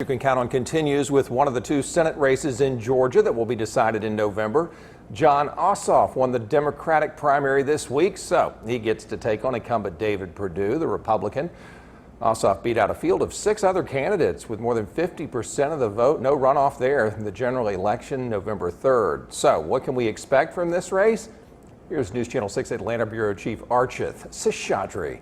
You can count on continues with one of the two Senate races in Georgia that will be decided in November. Jon Ossoff won the Democratic primary this week, so he gets to take on incumbent David Perdue, the Republican. Ossoff beat out a field of 6 other candidates with more than 50% of the vote. No runoff there in the general election November 3rd. So what can we expect from this race? Here's News Channel 6 Atlanta Bureau Chief Archith, Seshadri.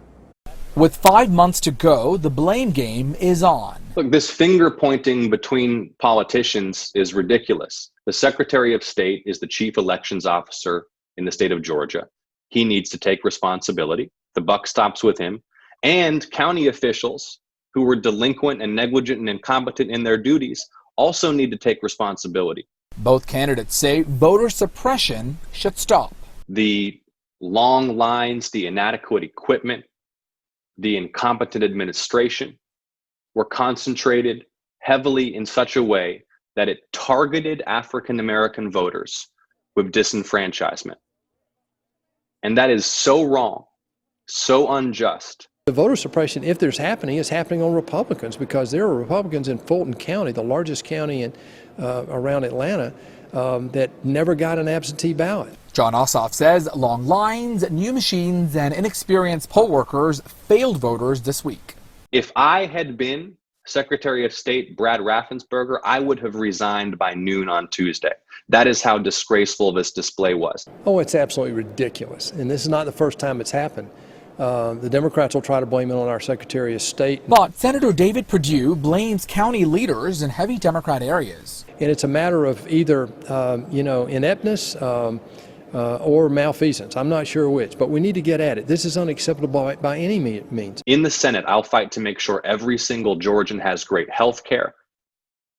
With 5 months to go, the blame game is on. Look, this finger pointing between politicians is ridiculous. The Secretary of State is the chief elections officer in the state of Georgia. He needs to take responsibility. The buck stops with him. And county officials who were delinquent and negligent and incompetent in their duties also need to take responsibility. Both candidates say voter suppression should stop. The long lines, the inadequate equipment, the incompetent administration were concentrated heavily in such a way that it targeted African American voters with disenfranchisement. And that is so wrong, so unjust. The voter suppression, if there's happening, is happening on Republicans, because there are Republicans in Fulton County, the largest county in, around Atlanta, that never got an absentee ballot. Jon Ossoff says long lines, new machines, and inexperienced poll workers failed voters this week. If I had been Secretary of State Brad Raffensperger, I would have resigned by noon on Tuesday. That is how disgraceful this display was. Oh, it's absolutely ridiculous. And this is not the first time it's happened. The Democrats will try to blame it on our Secretary of State. But Senator David Perdue blames county leaders in heavy Democrat areas. And it's a matter of either, ineptness or malfeasance. I'm not sure which, but we need to get at it. This is unacceptable by any means. In the Senate, I'll fight to make sure every single Georgian has great health care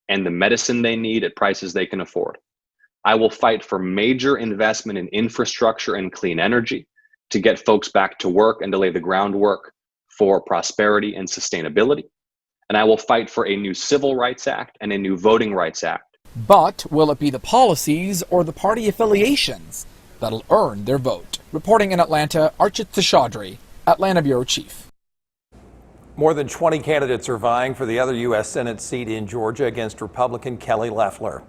and the medicine they need at prices they can afford. I will fight for major investment in infrastructure and clean energy to get folks back to work and to lay the groundwork for prosperity and sustainability. And I will fight for a new Civil Rights Act and a new Voting Rights Act. But will it be the policies or the party affiliations that'll earn their vote? Reporting in Atlanta, Archith Seshadri, Atlanta Bureau Chief. More than 20 candidates are vying for the other U.S. Senate seat in Georgia against Republican Kelly Loeffler.